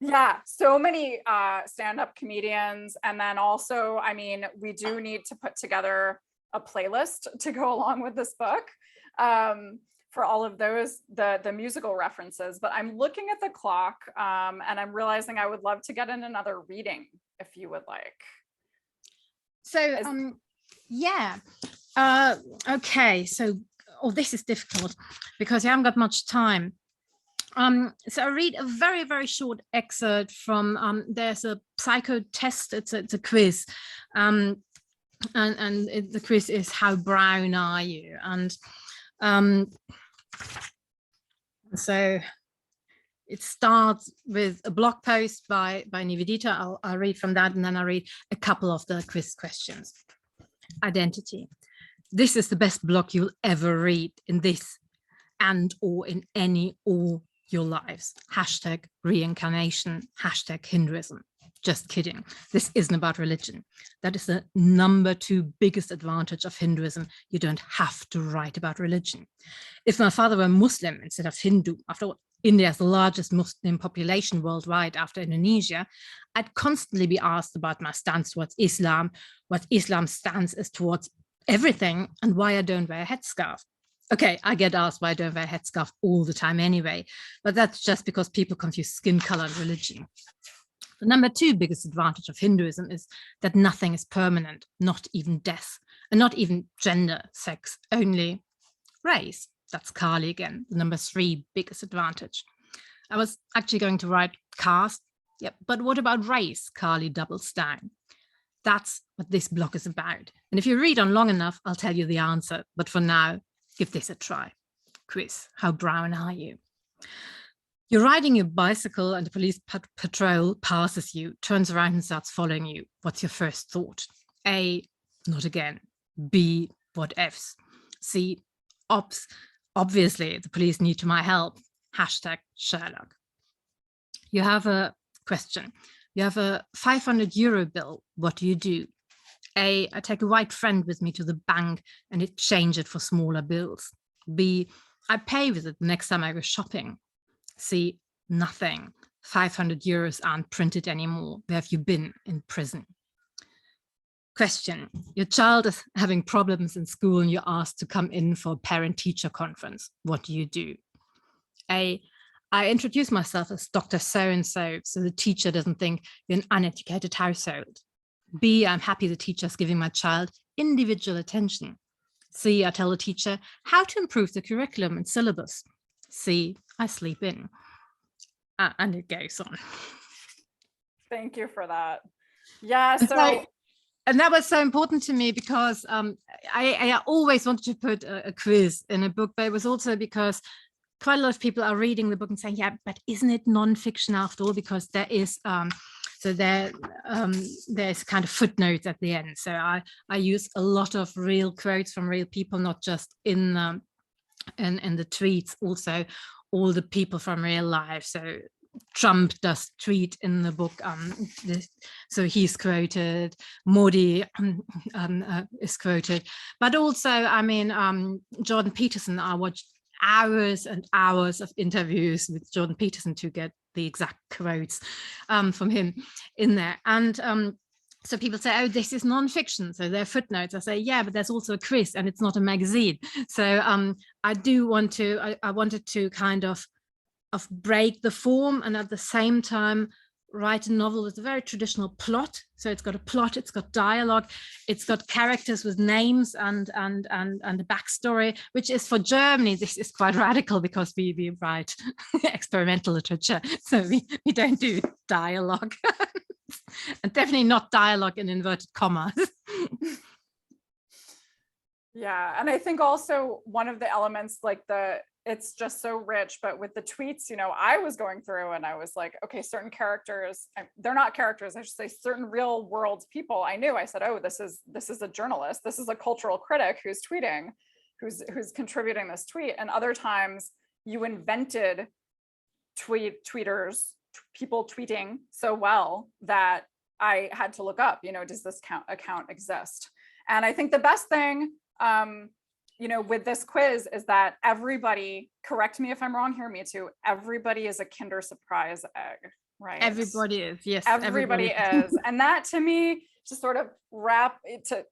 Yeah, so many stand-up comedians. And then also, I mean, we do need to put together a playlist to go along with this book for all of those, the musical references. But I'm looking at the clock and I'm realizing I would love to get in another reading if you would like. So, yeah. Okay, so, this is difficult because I haven't got much time. So I read a very, very short excerpt from, there's a psycho test, it's a quiz, and the quiz is, how brown are you? And so it starts with a blog post by Nivedita. I'll read from that, and then I'll read a couple of the quiz questions. Identity. This is the best blog you'll ever read. In this, and or in any or your lives. Hashtag reincarnation, hashtag Hinduism. Just kidding. This isn't about religion. That is the number 2 biggest advantage of Hinduism. You don't have to write about religion. If my father were Muslim instead of Hindu, after all, India is the largest Muslim population worldwide after Indonesia, I'd constantly be asked about my stance towards Islam, what Islam's stance is towards everything, and why I don't wear a headscarf. Okay, I get asked why I don't wear a headscarf all the time anyway, but that's just because people confuse skin color and religion. The number 2 biggest advantage of Hinduism is that nothing is permanent, not even death, and not even gender, sex, only race. That's Kali again, the number 3 biggest advantage. I was actually going to write caste, yep, but what about race? Kali doubles down. That's what this blog is about. And if you read on long enough, I'll tell you the answer. But for now, give this a try. Quiz, how brown are you? You're riding your bicycle and the police patrol passes you, turns around and starts following you. What's your first thought? A, not again. B, what ifs? C, ops. Obviously, the police need my help. Hashtag Sherlock. You have a question. You have a 500 euro bill. What do? A, I take a white friend with me to the bank and exchange it for smaller bills. B, I pay with it the next time I go shopping. C, nothing. 500 euros aren't printed anymore. Where have you been? In prison. Question, your child is having problems in school and you're asked to come in for a parent-teacher conference. What do? A, I introduce myself as Dr. So-and-so, so the teacher doesn't think you're an uneducated household. B, I'm happy the teacher's giving my child individual attention. C, I tell the teacher how to improve the curriculum and syllabus. C, I sleep in. And it goes on. Thank you for that. Yeah, so and that was so important to me because I always wanted to put a quiz in a book, but it was also because quite a lot of people are reading the book and saying, yeah, but isn't it non-fiction after all? Because there is, there's kind of footnotes at the end. So I use a lot of real quotes from real people, not just in the tweets, also all the people from real life. So Trump does tweet in the book, so he's quoted, Modi is quoted, but also, I mean, Jordan Peterson, I watched hours and hours of interviews with Jordan Peterson to get the exact quotes from him in there. And so people say, oh, this is non-fiction, so there are footnotes. I say, yeah, but there's also a quiz and it's not a magazine. So I wanted to kind of break the form and at the same time write a novel with a very traditional plot. So it's got a plot, it's got dialogue, it's got characters with names and a backstory, which is for Germany, this is quite radical because we write experimental literature. So we don't do dialogue and definitely not dialogue in inverted commas. Yeah, and I think also one of the elements, like it's just so rich, but with the tweets, you know, I was going through and I was like, okay, certain characters, they're not characters, I should say certain real world people I knew. I said, oh, this is a journalist, this is a cultural critic who's tweeting, who's contributing this tweet. And other times you invented tweeters, people tweeting so well that I had to look up, you know, does this account exist? And I think the best thing, you know, with this quiz is that everybody, correct me if I'm wrong here, Mithu, everybody is a Kinder Surprise egg, right? Everybody is, yes. Everybody is. And that to me, to sort of wrap it to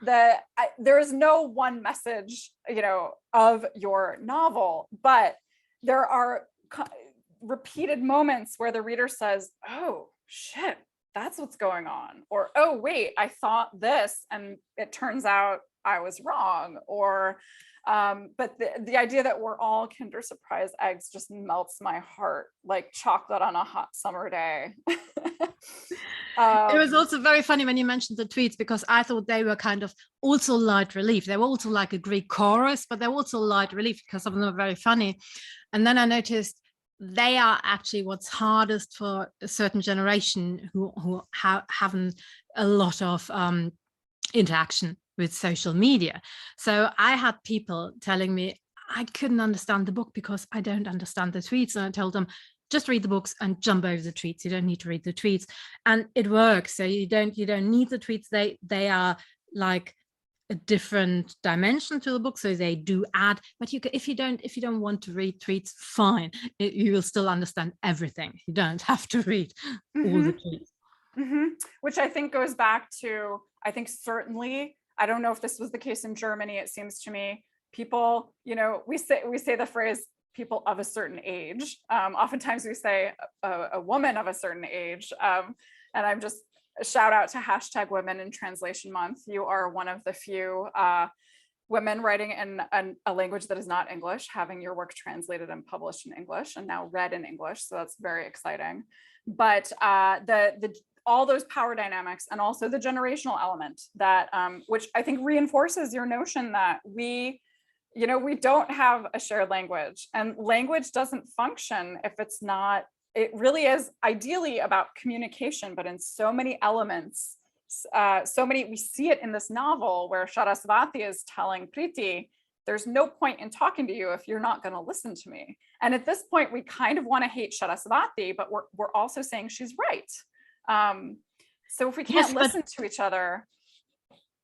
there is no one message, you know, of your novel, but there are repeated moments where the reader says, oh, shit, that's what's going on. Or, oh, wait, I thought this and it turns out I was wrong. Or, but the idea that we're all Kinder Surprise eggs just melts my heart like chocolate on a hot summer day. It was also very funny when you mentioned the tweets, because I thought they were kind of also light relief. They were also like a Greek chorus, but they're also light relief because some of them are very funny. And then I noticed they are actually what's hardest for a certain generation who haven't a lot of interaction with social media. So I had people telling me, I couldn't understand the book because I don't understand the tweets. And I told them, just read the books and jump over the tweets. You don't need to read the tweets. And it works. So you don't need the tweets. They are like a different dimension to the book, so they do add. But you can, if you don't want to read tweets, fine. You will still understand everything. You don't have to read all the tweets. Which I think goes back to, I think certainly, I don't know if this was the case in Germany. It seems to me people, we say the phrase people of a certain age. Oftentimes we say a woman of a certain age, and I'm just a shout out to #Women in Translation Month. You are one of the few women writing in a language that is not English, having your work translated and published in English and now read in English. So that's very exciting. But all those power dynamics and also the generational element that, which I think reinforces your notion that we don't have a shared language, and language doesn't function if it's not. It really is ideally about communication, but in so many elements, we see it in this novel where Sarasvati is telling Priti, there's no point in talking to you if you're not going to listen to me. And at this point, we kind of want to hate Sarasvati, but we're also saying she's right. So if we can't listen to each other.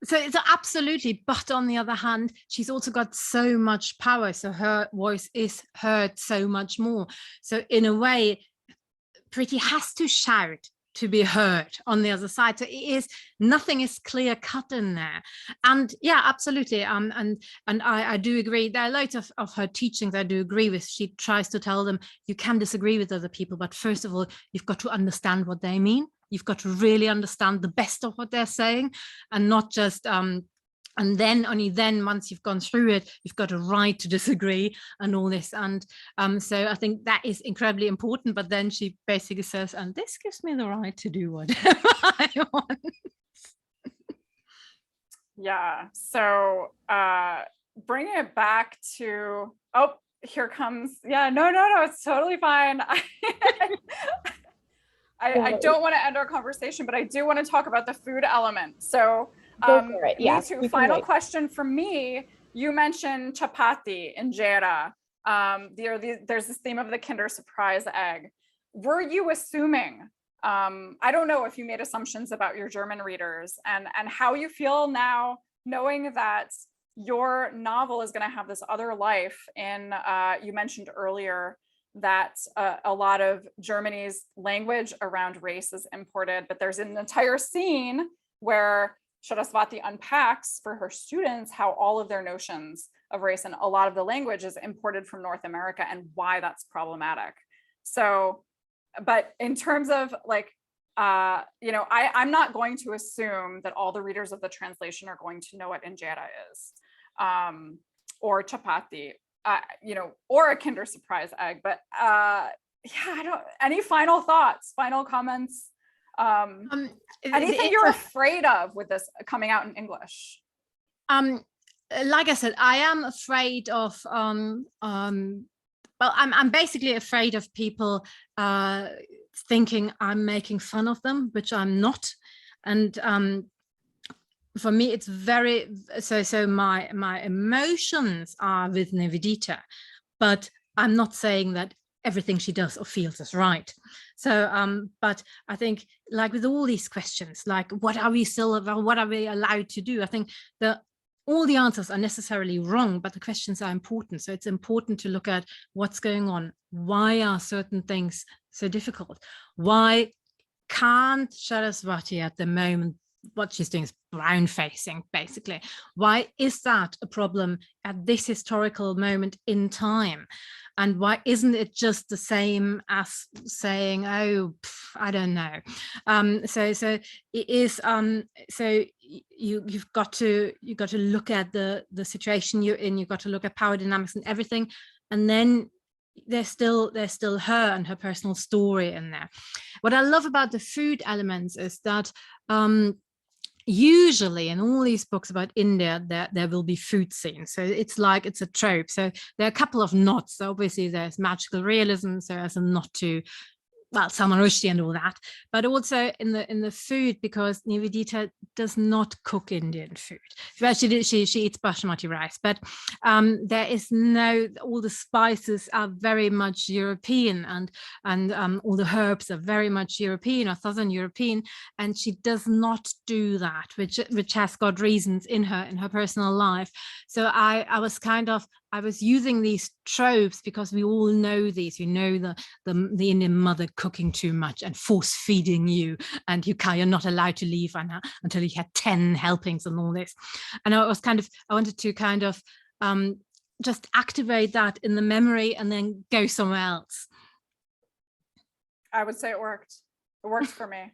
So it's absolutely, but on the other hand, she's also got so much power. So her voice is heard so much more. So in a way, Priti has to shout to be heard on the other side. So nothing is clear cut in there. And yeah, absolutely. And I do agree. There are loads of her teachings I do agree with. She tries to tell them you can disagree with other people, but first of all, you've got to understand what they mean. You've got to really understand the best of what they're saying, and not just and then only then, once you've gone through it, you've got a right to disagree and all this. And so I think that is incredibly important. But then she basically says, and this gives me the right to do whatever I want. Yeah. So bringing it back to, here comes, no, it's totally fine. I don't want to end our conversation, but I do want to talk about the food element. So go for it. Yes, Mithu, final question from me. You mentioned chapati, injera. There's this theme of the Kinder Surprise egg. Were you assuming, I don't know if you made assumptions about your German readers and how you feel now, knowing that your novel is going to have this other life in, you mentioned earlier, that a lot of Germany's language around race is imported, but there's an entire scene where Sarasvati unpacks for her students how all of their notions of race and a lot of the language is imported from North America and why that's problematic. So, but in terms of like, I'm not going to assume that all the readers of the translation are going to know what injera is, or chapati, or a Kinder Surprise egg. But any final thoughts, final comments? Anything you're afraid of with this coming out in English? Like I said, I am afraid of, I'm basically afraid of people thinking I'm making fun of them, which I'm not. And for me, it's very, so my emotions are with Nivedita, but I'm not saying that everything she does or feels is right. So, but I think like with all these questions, like what are we allowed to do? I think all the answers are necessarily wrong, but the questions are important. So it's important to look at what's going on. Why are certain things so difficult? Why can't Sarasvati at the moment, what she's doing is brown facing, basically. Why is that a problem at this historical moment in time? And why isn't it just the same as saying, oh, I don't know. So it is. So you've got to look at the situation you're in. You've got to look at power dynamics and everything, and then there's still her and her personal story in there. What I love about the food elements is that usually in all these books about India, there will be food scenes. So it's a trope. So there are a couple of nods. So obviously there's magical realism, so as a nod to well, salmon rushdie and all that, but also in the food, because Nivedita does not cook Indian food. Well, she eats basmati rice, but there is all the spices are very much European, and all the herbs are very much European or Southern European, and she does not do that, which has got reasons in her personal life. So I was using these tropes because we all know these. You know the Indian mother cooking too much and force feeding you, and you're not allowed to leave until you had 10 helpings and all this. And I wanted to kind of just activate that in the memory and then go somewhere else. I would say it worked. It worked for me.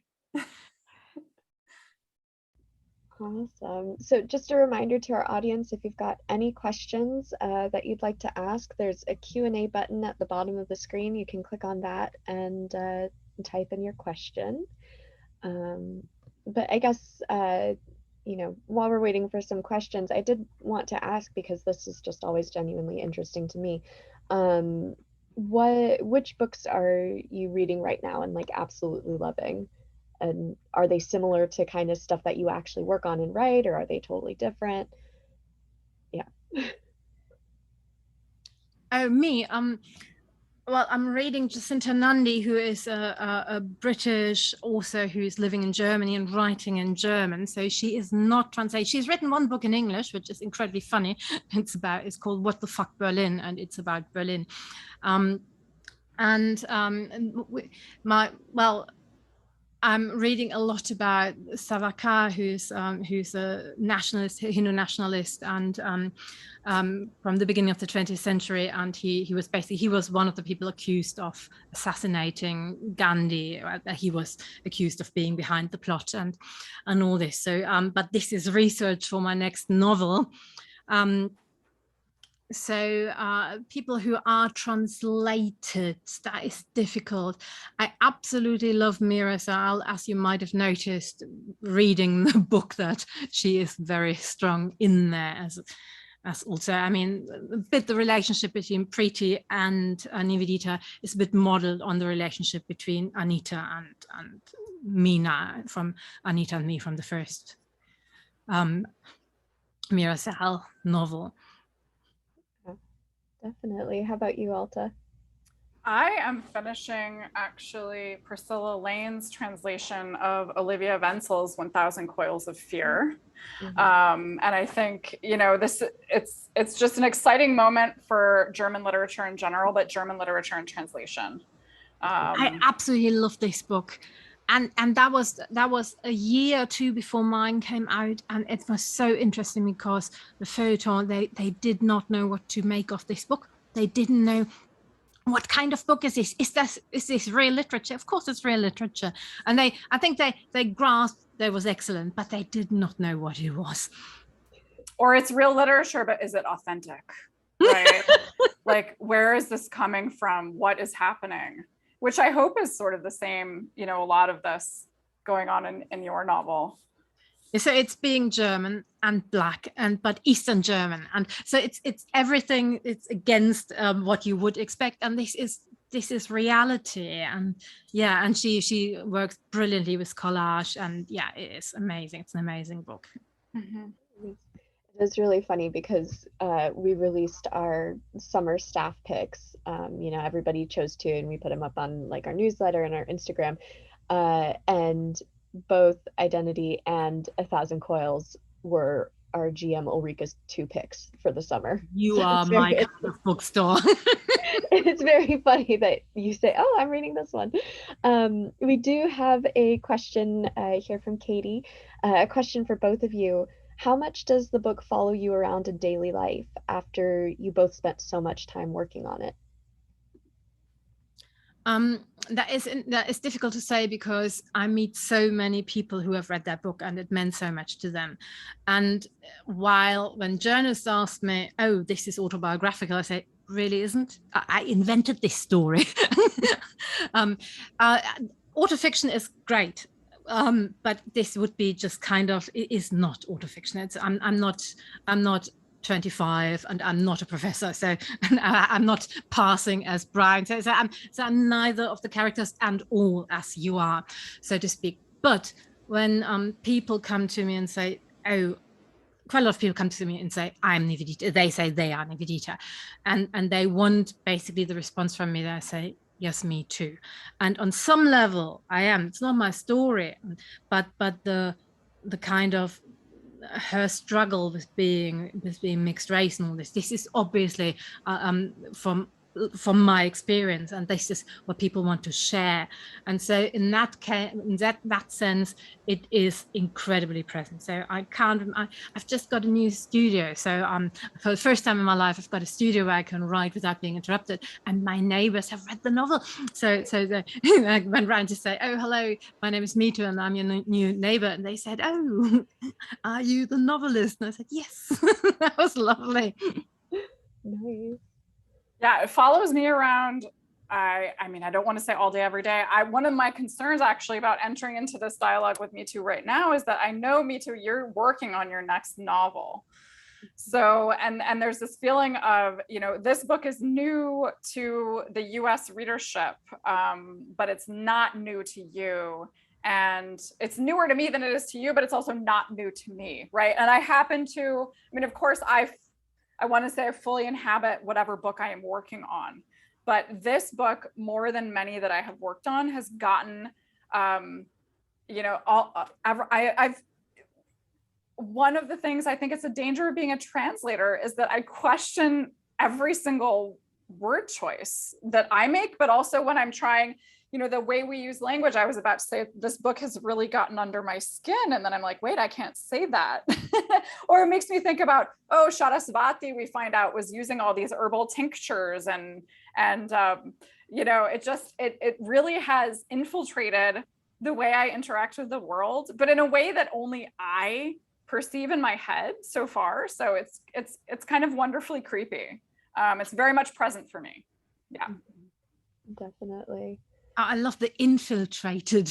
Awesome. So just a reminder to our audience, if you've got any questions that you'd like to ask, there's a Q&A button at the bottom of the screen. You can click on that and type in your question. But I guess, while we're waiting for some questions, I did want to ask, because this is just always genuinely interesting to me, which books are you reading right now and like absolutely loving? And are they similar to kind of stuff that you actually work on and write, or are they totally different? Yeah. Oh, me. Well, I'm reading Jacinta Nundy, who is a British author who's living in Germany and writing in German. So she is not translated. She's written one book in English, which is incredibly funny. It's called What the Fuck Berlin, and it's about Berlin. I'm reading a lot about Savarkar, who's a nationalist, Hindu nationalist, and from the beginning of the 20th century. And he was one of the people accused of assassinating Gandhi. He was accused of being behind the plot and all this. So, but this is research for my next novel. So people who are translated, that is difficult. I absolutely love Meera Syal, as you might have noticed reading the book, that she is very strong in there as also, I mean, the relationship between Preeti and Nivedita is a bit modeled on the relationship between Anita and Meena, from Anita and me from the first Meera Syal novel. Definitely. How about you, Alta? I am finishing actually Priscilla Lane's translation of Olivia Wenzel's 1000 Coils of Fear. And I think, it's just an exciting moment for German literature in general, but German literature in translation. I absolutely love this book. And that was a year or two before mine came out, and it was so interesting because the feuilleton, they did not know what to make of this book. They didn't know what kind of book is this. Is this real literature? Of course, it's real literature. And I think they grasped that it was excellent, but they did not know what it was. Or it's real literature, but is it authentic? Right? Like, where is this coming from? What is happening? Which I hope is sort of the same, a lot of this going on in your novel. So it's being German and Black, but Eastern German, and so it's everything. It's against what you would expect, and this is reality. And yeah, and she works brilliantly with collage, and yeah, it is amazing. It's an amazing book. Mm-hmm. It's really funny because we released our summer staff picks. Everybody chose two, and we put them up on like our newsletter and our Instagram. And both Identity and 1000 Coils were our GM Ulrika's two picks for the summer. You are my kind of bookstore. It's very funny that you say, "Oh, I'm reading this one." We do have a question here from Katie. A question for both of you. How much does the book follow you around in daily life after you both spent so much time working on it? That is difficult to say, because I meet so many people who have read that book and it meant so much to them. And when journalists ask me, "Oh, this is autobiographical," I say, "Really isn't. I invented this story." Autofiction is great. But this would be just kind of, it is not autofiction. I'm not 25 and I'm not a professor, so I'm not passing as Brian. So I'm neither of the characters and all as you are, so to speak. But when people come to me and say, oh, quite a lot of people come to me and say, I'm Nivedita. They say they are Nivedita. And they want basically the response from me that I say, yes, me too. And on some level, I am. It's not my story, but the kind of her struggle with being mixed race and all this. This is obviously from my experience, and this is what people want to share. And so in that sense, it is incredibly present. So I've just got a new studio. So for the first time in my life, I've got a studio where I can write without being interrupted. And my neighbors have read the novel. So I went round to say, oh, hello, my name is Mithu and I'm your new neighbor. And they said, oh, are you the novelist? And I said, yes. That was lovely. Nice. Yeah, it follows me around. I mean, I don't want to say all day, every day. One of my concerns actually about entering into this dialogue with Mithu right now is that I know, Mithu, you're working on your next novel. So, and there's this feeling of, you know, this book is new to the US readership, but it's not new to you. And it's newer to me than it is to you, but it's also not new to me, right? And I happen to, I mean, of course, I want to say I fully inhabit whatever book I am working on. But this book, more than many that I have worked on, has gotten, you know, I've one of the things I think it's a danger of being a translator is that I question every single word choice that I make, but also when I'm trying, you know, the way we use language. I was about to say this book has really gotten under my skin, and then I'm like, wait, I can't say that. Or it makes me think about, oh, Sarasvati, we find out, was using all these herbal tinctures, and you know, it really has infiltrated the way I interact with the world, but in a way that only I perceive in my head so far. So it's kind of wonderfully creepy. It's very much present for me. Yeah, Definitely. I love the infiltrated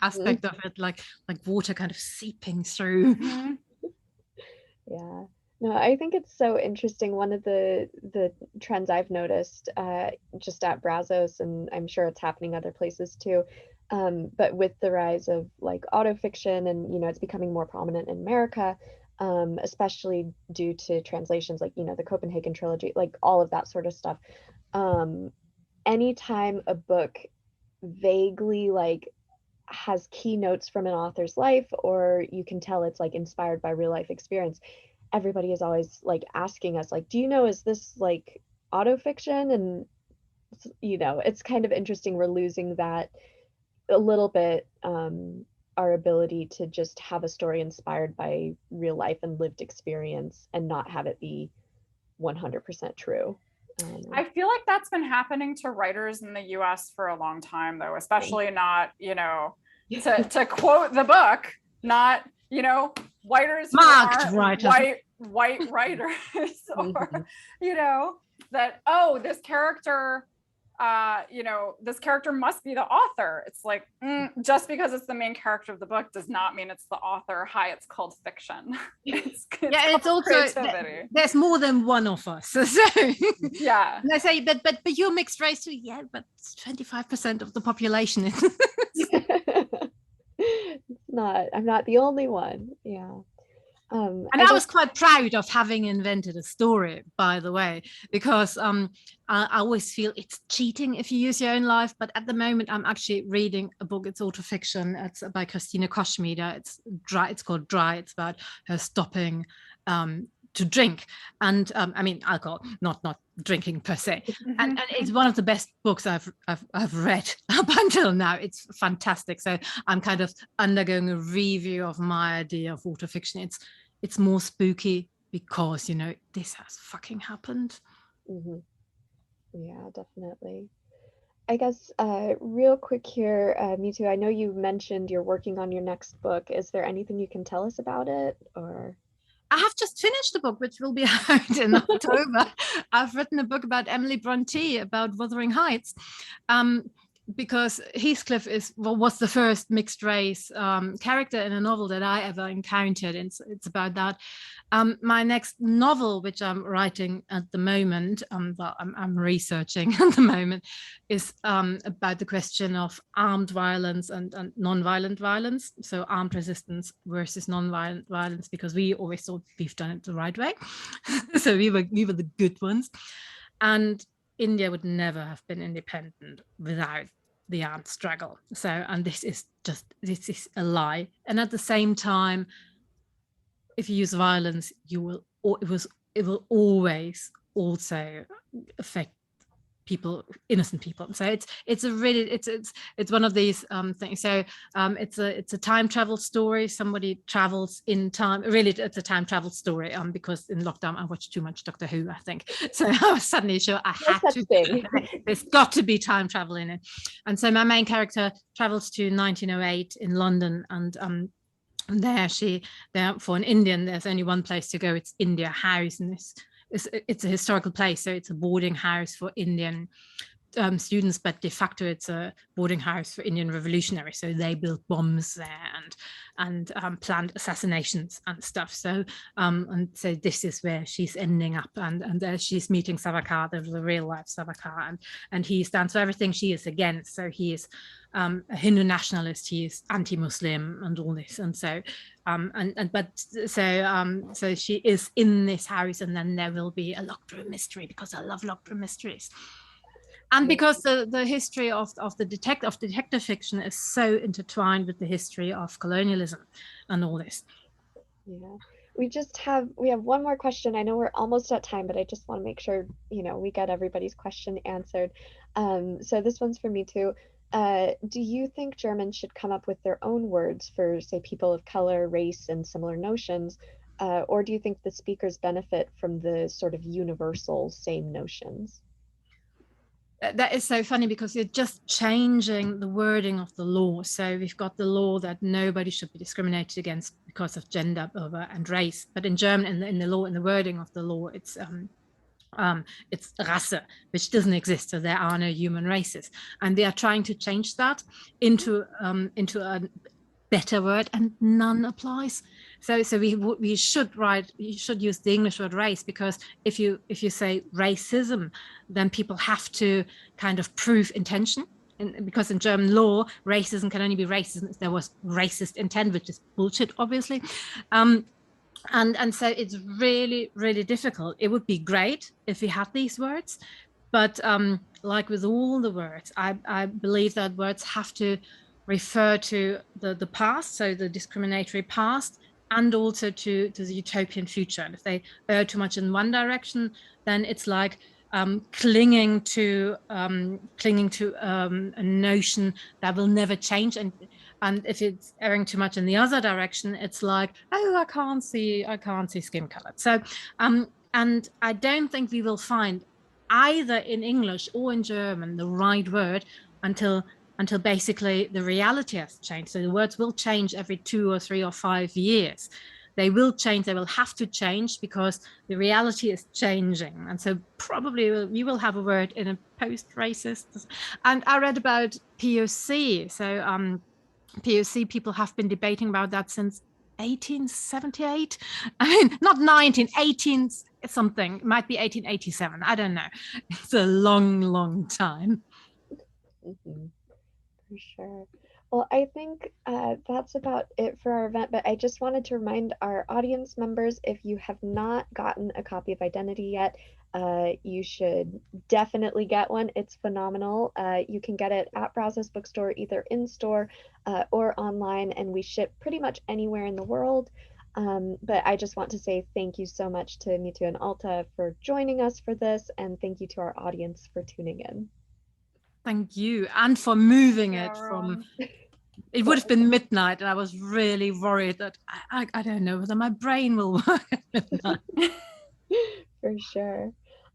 aspect of it, like water kind of seeping through. Mm-hmm. Yeah. No, I think it's so interesting. One of the trends I've noticed just at Brazos, and I'm sure it's happening other places too, but with the rise of like autofiction, and you know, it's becoming more prominent in America, especially due to translations like, you know, the Copenhagen trilogy, like all of that sort of stuff. Anytime a book vaguely like has keynotes from an author's life, or you can tell it's like inspired by real life experience, everybody is always like asking us like, do you know, is this like autofiction? And you know, it's kind of interesting. We're losing that a little bit, our ability to just have a story inspired by real life and lived experience and not have it be 100% true. I feel like that's been happening to writers in the US for a long time, though, especially not, you know, to quote the book, not, you know, writers who aren't white writers, or, you know, that, oh, this character, you know, this character must be the author. It's like, just because it's the main character of the book does not mean it's the author. Hi, it's called fiction. It's also there's more than one of us. So yeah, and I say, but you're mixed race too. Yeah, but it's 25% of the population. I'm not the only one. Yeah. And I was quite proud of having invented a story, by the way, because I always feel it's cheating if you use your own life. But at the moment, I'm actually reading a book. It's autofiction. It's by Christina Koschmider. It's dry. It's called Dry. It's about her stopping to drink, and I mean alcohol, not drinking per se. And it's one of the best books I've read up until now. It's fantastic. So I'm kind of undergoing a review of my idea of autofiction. It's more spooky because, you know, this has fucking happened. Yeah, definitely. I guess real quick here, Mithu, I know you mentioned you're working on your next book. Is there anything you can tell us about it, or? I have just finished the book, which will be out in October. I've written a book about Emily Bronte, about Wuthering Heights. because Heathcliff was the first mixed race character in a novel that I ever encountered. And it's about that. My next novel, which I'm writing at the moment, well, I'm researching at the moment, is about the question of armed violence and non-violent violence. So armed resistance versus non-violent violence, because we always thought we've done it the right way. So we were the good ones. And India would never have been independent without the armed struggle. So, and this is a lie. And at the same time, if you use violence, it will always also affect people, innocent people. So it's one of these things. So it's a time travel story. Somebody travels in time. Really, it's a time travel story. Because in lockdown I watched too much Doctor Who, I think. So I was suddenly sure I had to. There's got to be time travel in it. And so my main character travels to 1908 in London, and there for an Indian, there's only one place to go. It's India House, and it's a historical place, so it's a boarding house for Indian students, but de facto it's a boarding house for Indian revolutionaries. So they built bombs there and planned assassinations and stuff. So and so this is where she's ending up, and there she's meeting Savarkar, the real life Savarkar, and he stands for everything she is against. So he is a Hindu nationalist, he is anti-Muslim and all this, and so so she is in this house, and then there will be a locked room mystery, because I love locked room mysteries. And because the history of detective fiction is so intertwined with the history of colonialism and all this. Yeah, we have one more question. I know we're almost at time, but I just want to make sure, we get everybody's question answered. So this one's for me too. Do you think Germans should come up with their own words for, say, people of color, race, and similar notions? Or do you think the speakers benefit from the sort of universal same notions? That is so funny, because you're just changing the wording of the law. So we've got the law that nobody should be discriminated against because of gender and race. But in German, in the law, in the wording of the law, it's Rasse, which doesn't exist. So there are no human races, and they are trying to change that into a better word, and none applies. So we should use the English word race, because if you say racism, then people have to kind of prove intention. Because in German law, racism can only be racism if there was racist intent, which is bullshit, obviously. And so it's really, really difficult. It would be great if we had these words, but like with all the words, I believe that words have to refer to the past, so the discriminatory past, and also to the utopian future. And if they err too much in one direction, then it's like clinging to a notion that will never change. And if it's erring too much in the other direction, it's like, oh, I can't see skin color. So and I don't think we will find either in English or in German the right word until basically the reality has changed. So the words will change every 2 or 3 or 5 years. They will change, they will have to change, because the reality is changing. And so probably we will have a word in a post-racist. And I read about POC. So POC, people have been debating about that since 1878. I mean, not 18 something, it might be 1887. I don't know. It's a long, long time. Mm-hmm. For sure. Well, I think that's about it for our event, but I just wanted to remind our audience members, if you have not gotten a copy of Identitti yet, you should definitely get one. It's phenomenal. You can get it at Brazos Bookstore, either in store or online, and we ship pretty much anywhere in the world. But I just want to say thank you so much to Mithu and Alta for joining us for this, and thank you to our audience for tuning in. Thank you, and for moving it from, it would have been midnight, and I was really worried that I don't know whether my brain will work at midnight. For sure.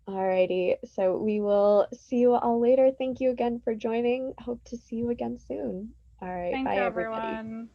Alrighty, so we will see you all later. Thank you again for joining. Hope to see you again soon. All right, bye everybody.